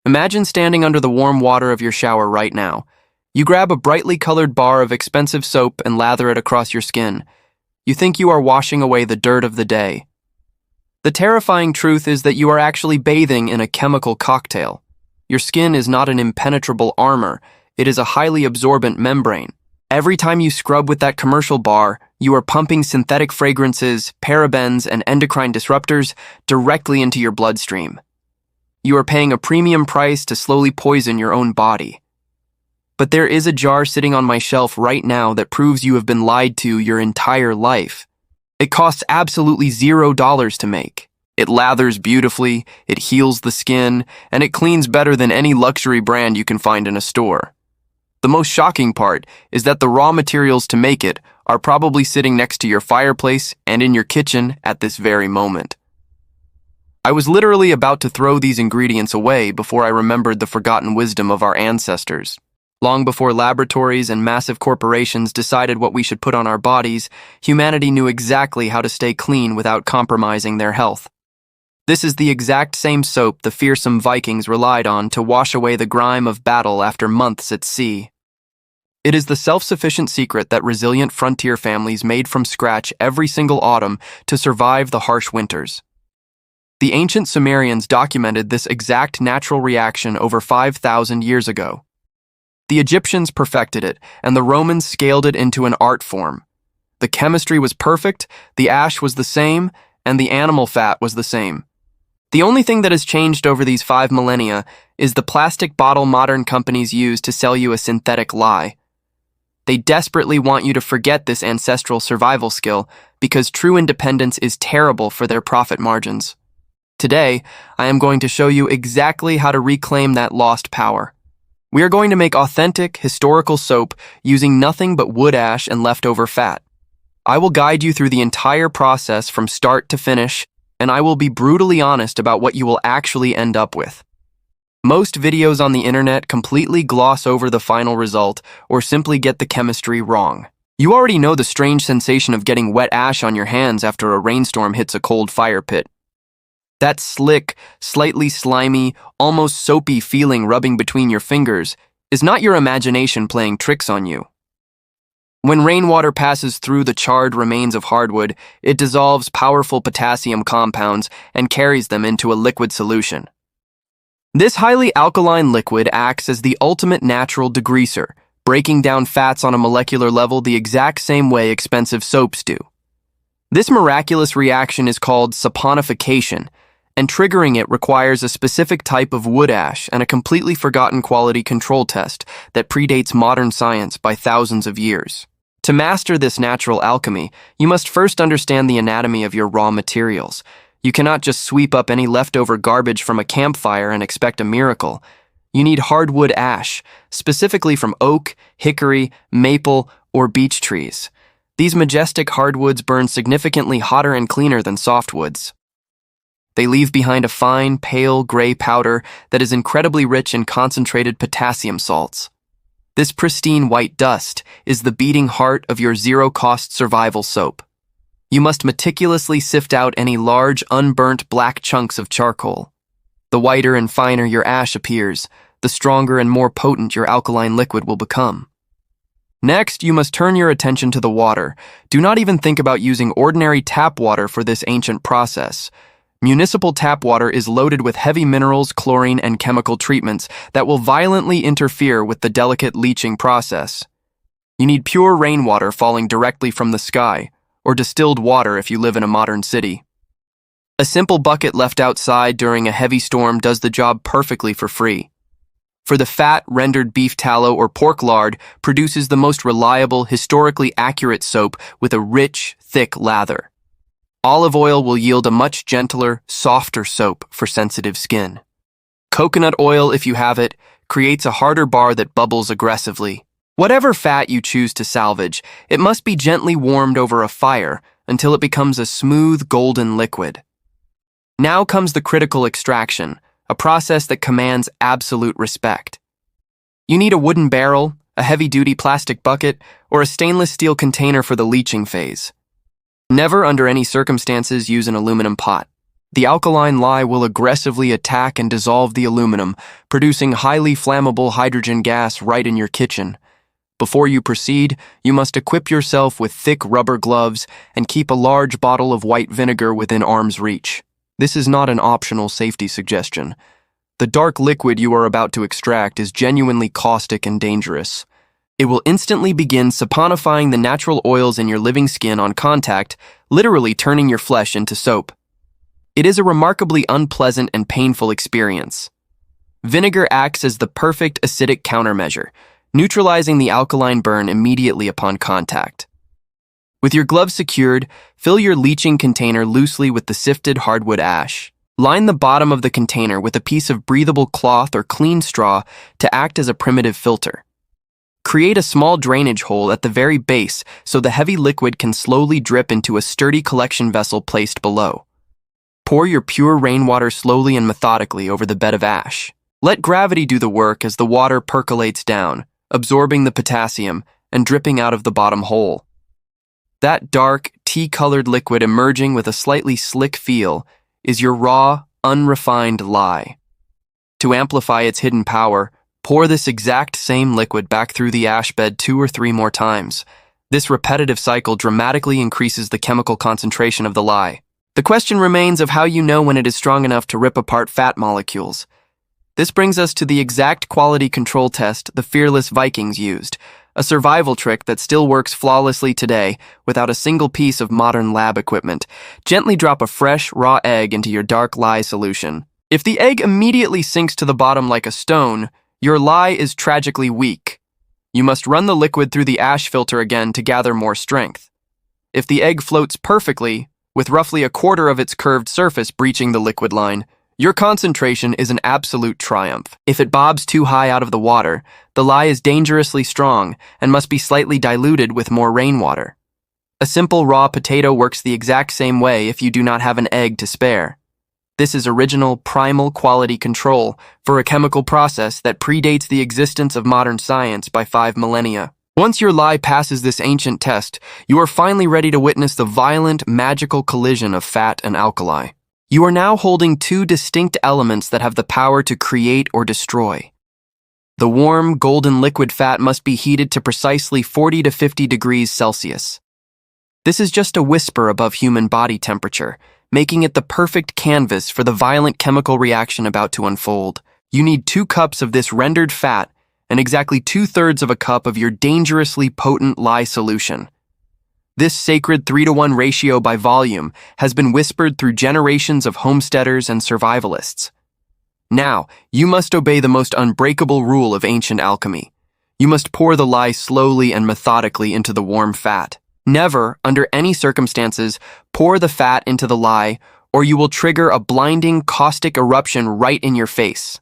Imagine standing under the warm water of your shower right now. You grab a brightly colored bar of expensive soap and lather it across your skin. You think you are washing away the dirt of the day. The terrifying truth is that you are actually bathing in a chemical cocktail. Your skin is not an impenetrable armor, it is a highly absorbent membrane. Every time you scrub with that commercial bar, you are pumping synthetic fragrances, parabens, and endocrine disruptors directly into your bloodstream. You are paying a premium price to slowly poison your own body. But there is a jar sitting on my shelf right now that proves you have been lied to your entire life. It costs absolutely $0 to make. It lathers beautifully, it heals the skin, and it cleans better than any luxury brand you can find in a store. The most shocking part is that the raw materials to make it are probably sitting next to your fireplace and in your kitchen at this very moment. I was literally about to throw these ingredients away before I remembered the forgotten wisdom of our ancestors. Long before laboratories and massive corporations decided what we should put on our bodies, humanity knew exactly how to stay clean without compromising their health. This is the exact same soap the fearsome Vikings relied on to wash away the grime of battle after months at sea. It is the self-sufficient secret that resilient frontier families made from scratch every single autumn to survive the harsh winters. The ancient Sumerians documented this exact natural reaction over 5,000 years ago. The Egyptians perfected it, and the Romans scaled it into an art form. The chemistry was perfect, the ash was the same, and the animal fat was the same. The only thing that has changed over these 5 millennia is the plastic bottle modern companies use to sell you a synthetic lie. They desperately want you to forget this ancestral survival skill because true independence is terrible for their profit margins. Today, I am going to show you exactly how to reclaim that lost power. We are going to make authentic, historical soap using nothing but wood ash and leftover fat. I will guide you through the entire process from start to finish, and I will be brutally honest about what you will actually end up with. Most videos on the internet completely gloss over the final result or simply get the chemistry wrong. You already know the strange sensation of getting wet ash on your hands after a rainstorm hits a cold fire pit. That slick, slightly slimy, almost soapy feeling rubbing between your fingers is not your imagination playing tricks on you. When rainwater passes through the charred remains of hardwood, it dissolves powerful potassium compounds and carries them into a liquid solution. This highly alkaline liquid acts as the ultimate natural degreaser, breaking down fats on a molecular level the exact same way expensive soaps do. This miraculous reaction is called saponification, and triggering it requires a specific type of wood ash and a completely forgotten quality control test that predates modern science by thousands of years. To master this natural alchemy, you must first understand the anatomy of your raw materials. You cannot just sweep up any leftover garbage from a campfire and expect a miracle. You need hardwood ash, specifically from oak, hickory, maple, or beech trees. These majestic hardwoods burn significantly hotter and cleaner than softwoods. They leave behind a fine, pale gray powder that is incredibly rich in concentrated potassium salts. This pristine white dust is the beating heart of your zero-cost survival soap. You must meticulously sift out any large, unburnt black chunks of charcoal. The whiter and finer your ash appears, the stronger and more potent your alkaline liquid will become. Next, you must turn your attention to the water. Do not even think about using ordinary tap water for this ancient process. Municipal tap water is loaded with heavy minerals, chlorine, and chemical treatments that will violently interfere with the delicate leaching process. You need pure rainwater falling directly from the sky, or distilled water if you live in a modern city. A simple bucket left outside during a heavy storm does the job perfectly for free. For the fat, rendered beef tallow or pork lard produces the most reliable, historically accurate soap with a rich, thick lather. Olive oil will yield a much gentler, softer soap for sensitive skin. Coconut oil, if you have it, creates a harder bar that bubbles aggressively. Whatever fat you choose to salvage, it must be gently warmed over a fire until it becomes a smooth, golden liquid. Now comes the critical extraction, a process that commands absolute respect. You need a wooden barrel, a heavy-duty plastic bucket, or a stainless steel container for the leaching phase. Never under any circumstances use an aluminum pot. The alkaline lye will aggressively attack and dissolve the aluminum, producing highly flammable hydrogen gas right in your kitchen. Before you proceed, you must equip yourself with thick rubber gloves and keep a large bottle of white vinegar within arm's reach. This is not an optional safety suggestion. The dark liquid you are about to extract is genuinely caustic and dangerous. It will instantly begin saponifying the natural oils in your living skin on contact, literally turning your flesh into soap. It is a remarkably unpleasant and painful experience. Vinegar acts as the perfect acidic countermeasure, neutralizing the alkaline burn immediately upon contact. With your gloves secured, fill your leaching container loosely with the sifted hardwood ash. Line the bottom of the container with a piece of breathable cloth or clean straw to act as a primitive filter. Create a small drainage hole at the very base so the heavy liquid can slowly drip into a sturdy collection vessel placed below. Pour your pure rainwater slowly and methodically over the bed of ash. Let gravity do the work as the water percolates down, absorbing the potassium and dripping out of the bottom hole. That dark, tea-colored liquid emerging with a slightly slick feel is your raw, unrefined lye. To amplify its hidden power, pour this exact same liquid back through the ash bed 2 or 3 more times. This repetitive cycle dramatically increases the chemical concentration of the lye. The question remains of how you know when it is strong enough to rip apart fat molecules. This brings us to the exact quality control test the fearless Vikings used, a survival trick that still works flawlessly today without a single piece of modern lab equipment. Gently drop a fresh, raw egg into your dark lye solution. If the egg immediately sinks to the bottom like a stone, your lye is tragically weak. You must run the liquid through the ash filter again to gather more strength. If the egg floats perfectly, with roughly a quarter of its curved surface breaching the liquid line, your concentration is an absolute triumph. If it bobs too high out of the water, the lye is dangerously strong and must be slightly diluted with more rainwater. A simple raw potato works the exact same way if you do not have an egg to spare. This is original, primal quality control for a chemical process that predates the existence of modern science by 5 millennia. Once your lye passes this ancient test, you are finally ready to witness the violent, magical collision of fat and alkali. You are now holding 2 distinct elements that have the power to create or destroy. The warm, golden liquid fat must be heated to precisely 40 to 50 degrees Celsius. This is just a whisper above human body temperature, making it the perfect canvas for the violent chemical reaction about to unfold. You need 2 cups of this rendered fat and exactly 2/3 of a cup of your dangerously potent lye solution. This sacred 3-to-1 ratio by volume has been whispered through generations of homesteaders and survivalists. Now, you must obey the most unbreakable rule of ancient alchemy. You must pour the lye slowly and methodically into the warm fat. Never, under any circumstances, pour the fat into the lye, or you will trigger a blinding, caustic eruption right in your face.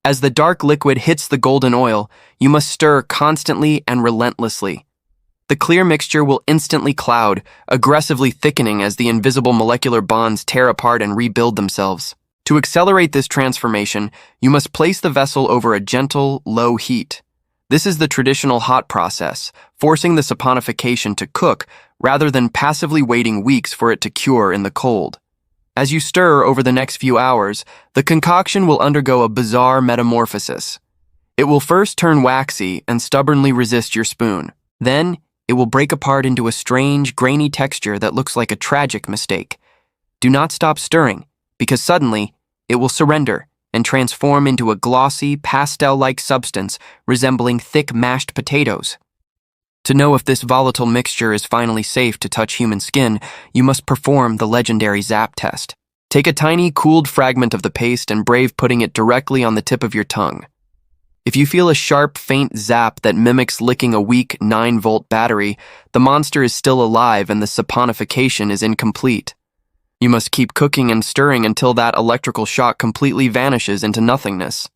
As the dark liquid hits the golden oil, you must stir constantly and relentlessly. The clear mixture will instantly cloud, aggressively thickening as the invisible molecular bonds tear apart and rebuild themselves. To accelerate this transformation, you must place the vessel over a gentle, low heat. This is the traditional hot process, forcing the saponification to cook rather than passively waiting weeks for it to cure in the cold. As you stir over the next few hours, the concoction will undergo a bizarre metamorphosis. It will first turn waxy and stubbornly resist your spoon. Then, it will break apart into a strange, grainy texture that looks like a tragic mistake. Do not stop stirring, because suddenly, it will surrender and transform into a glossy, pastel-like substance resembling thick mashed potatoes. To know if this volatile mixture is finally safe to touch human skin, you must perform the legendary zap test. Take a tiny, cooled fragment of the paste and brave putting it directly on the tip of your tongue. If you feel a sharp, faint zap that mimics licking a weak 9-volt battery, the monster is still alive and the saponification is incomplete. You must keep cooking and stirring until that electrical shock completely vanishes into nothingness.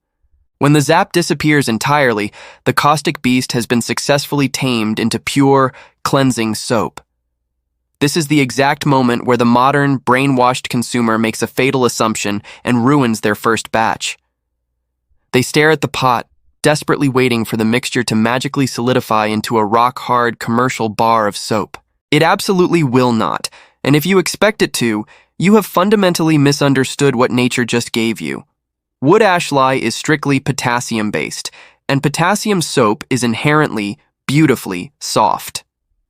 When the zap disappears entirely, the caustic beast has been successfully tamed into pure, cleansing soap. This is the exact moment where the modern, brainwashed consumer makes a fatal assumption and ruins their first batch. They stare at the pot, desperately waiting for the mixture to magically solidify into a rock-hard commercial bar of soap. It absolutely will not, and if you expect it to, You have fundamentally misunderstood what nature just gave you. Wood ash lye is strictly potassium-based, and potassium soap is inherently, beautifully soft.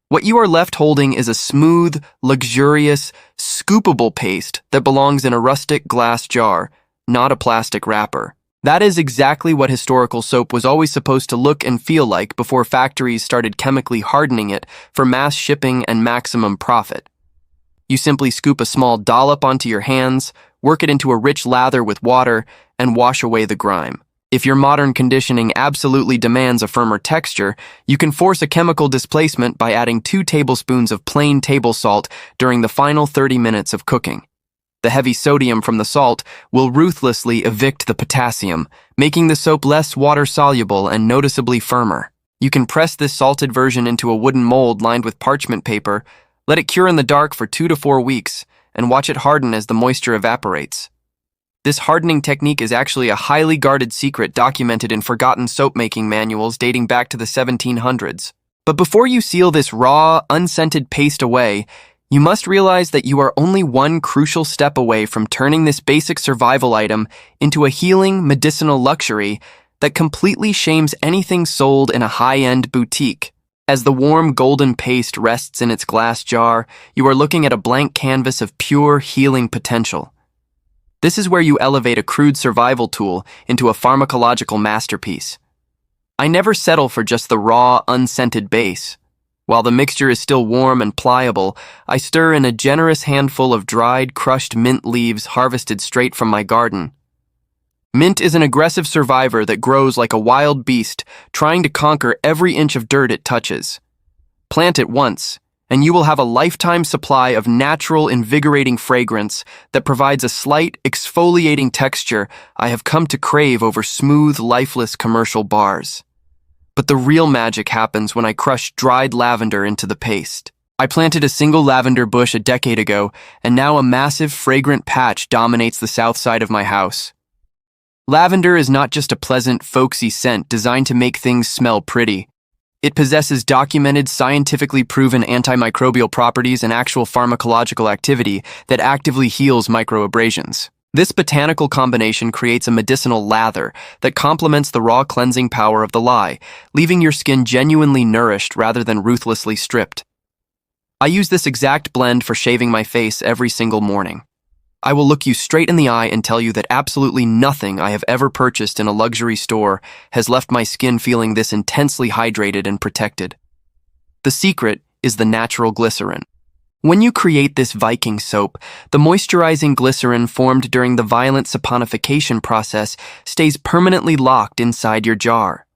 What you are left holding is a smooth, luxurious, scoopable paste that belongs in a rustic glass jar, not a plastic wrapper. That is exactly what historical soap was always supposed to look and feel like before factories started chemically hardening it for mass shipping and maximum profit. You simply scoop a small dollop onto your hands, work it into a rich lather with water, and wash away the grime. If your modern conditioning absolutely demands a firmer texture, you can force a chemical displacement by adding 2 tablespoons of plain table salt during the final 30 minutes of cooking. The heavy sodium from the salt will ruthlessly evict the potassium, making the soap less water-soluble and noticeably firmer. You can press this salted version into a wooden mold lined with parchment paper, let it cure in the dark for 2 to 4 weeks, and watch it harden as the moisture evaporates. This hardening technique is actually a highly guarded secret documented in forgotten soap-making manuals dating back to the 1700s. But before you seal this raw, unscented paste away, you must realize that you are only one crucial step away from turning this basic survival item into a healing, medicinal luxury that completely shames anything sold in a high-end boutique. As the warm, golden paste rests in its glass jar, you are looking at a blank canvas of pure healing potential. This is where you elevate a crude survival tool into a pharmacological masterpiece. I never settle for just the raw, unscented base. While the mixture is still warm and pliable, I stir in a generous handful of dried, crushed mint leaves harvested straight from my garden. Mint is an aggressive survivor that grows like a wild beast, trying to conquer every inch of dirt it touches. Plant it once, and you will have a lifetime supply of natural, invigorating fragrance that provides a slight, exfoliating texture I have come to crave over smooth, lifeless commercial bars. But the real magic happens when I crush dried lavender into the paste. I planted a single lavender bush a decade ago, and now a massive, fragrant patch dominates the south side of my house. Lavender is not just a pleasant, folksy scent designed to make things smell pretty. It possesses documented, scientifically proven antimicrobial properties and actual pharmacological activity that actively heals microabrasions. This botanical combination creates a medicinal lather that complements the raw cleansing power of the lye, leaving your skin genuinely nourished rather than ruthlessly stripped. I use this exact blend for shaving my face every single morning. I will look you straight in the eye and tell you that absolutely nothing I have ever purchased in a luxury store has left my skin feeling this intensely hydrated and protected. The secret is the natural glycerin. When you create this Viking soap, the moisturizing glycerin formed during the violent saponification process stays permanently locked inside your jar.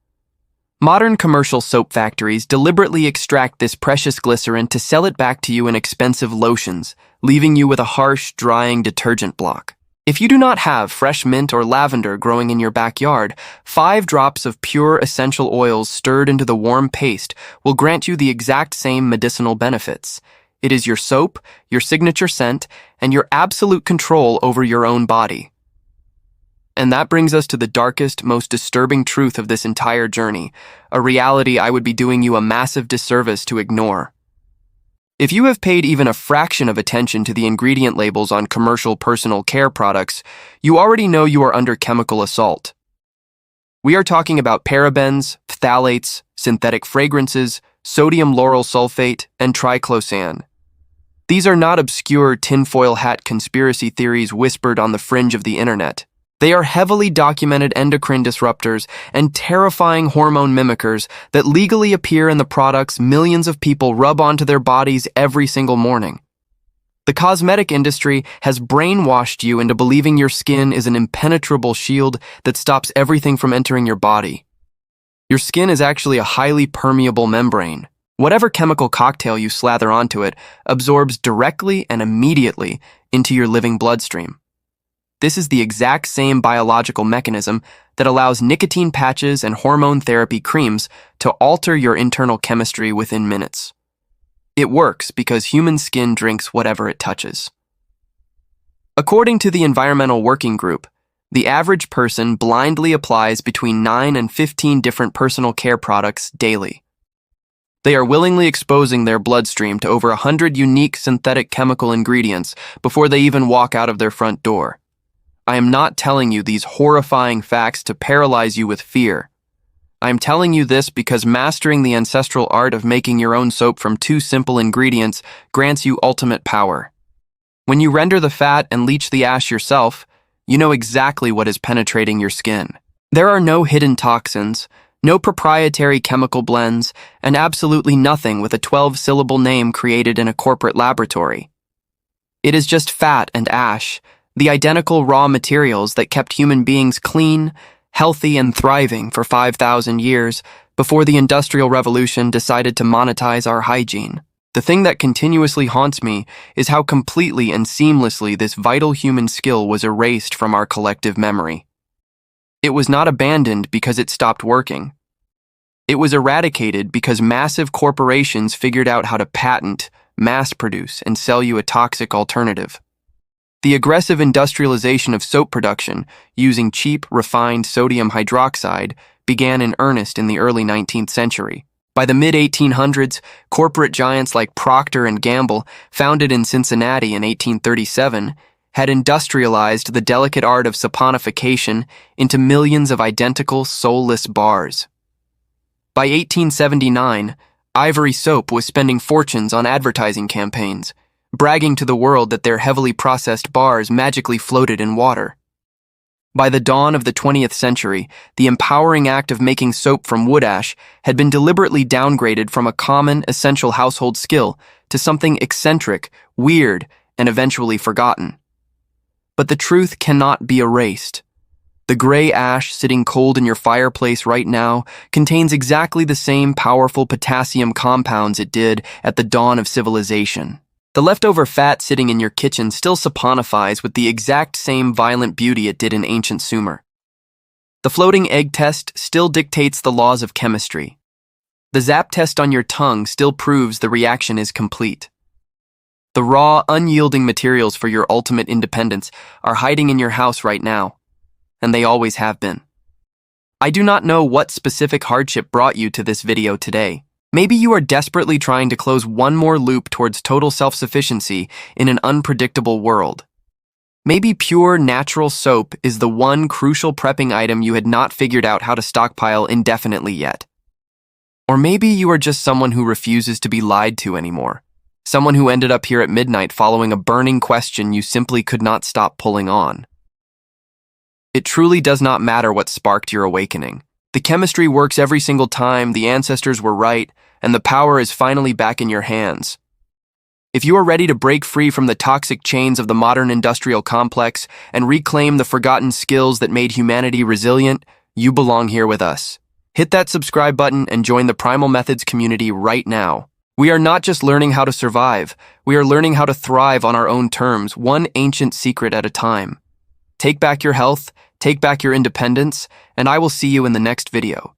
Modern commercial soap factories deliberately extract this precious glycerin to sell it back to you in expensive lotions, leaving you with a harsh, drying detergent block. If you do not have fresh mint or lavender growing in your backyard, 5 drops of pure essential oils stirred into the warm paste will grant you the exact same medicinal benefits. It is your soap, your signature scent, and your absolute control over your own body. And that brings us to the darkest, most disturbing truth of this entire journey, a reality I would be doing you a massive disservice to ignore. If you have paid even a fraction of attention to the ingredient labels on commercial personal care products, you already know you are under chemical assault. We are talking about parabens, phthalates, synthetic fragrances, sodium lauryl sulfate, and triclosan. These are not obscure tinfoil hat conspiracy theories whispered on the fringe of the internet. They are heavily documented endocrine disruptors and terrifying hormone mimickers that legally appear in the products millions of people rub onto their bodies every single morning. The cosmetic industry has brainwashed you into believing your skin is an impenetrable shield that stops everything from entering your body. Your skin is actually a highly permeable membrane. Whatever chemical cocktail you slather onto it absorbs directly and immediately into your living bloodstream. This is the exact same biological mechanism that allows nicotine patches and hormone therapy creams to alter your internal chemistry within minutes. It works because human skin drinks whatever it touches. According to the Environmental Working Group, the average person blindly applies between 9 and 15 different personal care products daily. They are willingly exposing their bloodstream to over 100 unique synthetic chemical ingredients before they even walk out of their front door. I am not telling you these horrifying facts to paralyze you with fear. I am telling you this because mastering the ancestral art of making your own soap from 2 simple ingredients grants you ultimate power. When you render the fat and leach the ash yourself, you know exactly what is penetrating your skin. There are no hidden toxins, no proprietary chemical blends, and absolutely nothing with a 12-syllable name created in a corporate laboratory. It is just fat and ash, the identical raw materials that kept human beings clean, healthy, and thriving for 5,000 years before the Industrial Revolution decided to monetize our hygiene. The thing that continuously haunts me is how completely and seamlessly this vital human skill was erased from our collective memory. It was not abandoned because it stopped working. It was eradicated because massive corporations figured out how to patent, mass produce, and sell you a toxic alternative. The aggressive industrialization of soap production, using cheap, refined sodium hydroxide, began in earnest in the early 19th century. By the mid-1800s, corporate giants like Procter & Gamble, founded in Cincinnati in 1837, had industrialized the delicate art of saponification into millions of identical, soulless bars. By 1879, Ivory Soap was spending fortunes on advertising campaigns, bragging to the world that their heavily processed bars magically floated in water. By the dawn of the 20th century, the empowering act of making soap from wood ash had been deliberately downgraded from a common, essential household skill to something eccentric, weird, and eventually forgotten. But the truth cannot be erased. The gray ash sitting cold in your fireplace right now contains exactly the same powerful potassium compounds it did at the dawn of civilization. The leftover fat sitting in your kitchen still saponifies with the exact same violent beauty it did in ancient Sumer. The floating egg test still dictates the laws of chemistry. The zap test on your tongue still proves the reaction is complete. The raw, unyielding materials for your ultimate independence are hiding in your house right now, and they always have been. I do not know what specific hardship brought you to this video today. Maybe you are desperately trying to close one more loop towards total self-sufficiency in an unpredictable world. Maybe pure, natural soap is the one crucial prepping item you had not figured out how to stockpile indefinitely yet. Or maybe you are just someone who refuses to be lied to anymore. Someone who ended up here at midnight following a burning question you simply could not stop pulling on. It truly does not matter what sparked your awakening. The chemistry works every single time, the ancestors were right, and the power is finally back in your hands. If you are ready to break free from the toxic chains of the modern industrial complex and reclaim the forgotten skills that made humanity resilient, you belong here with us. Hit that subscribe button and join the Primal Methods community right now. We are not just learning how to survive, we are learning how to thrive on our own terms, one ancient secret at a time. Take back your health, take back your independence, and I will see you in the next video.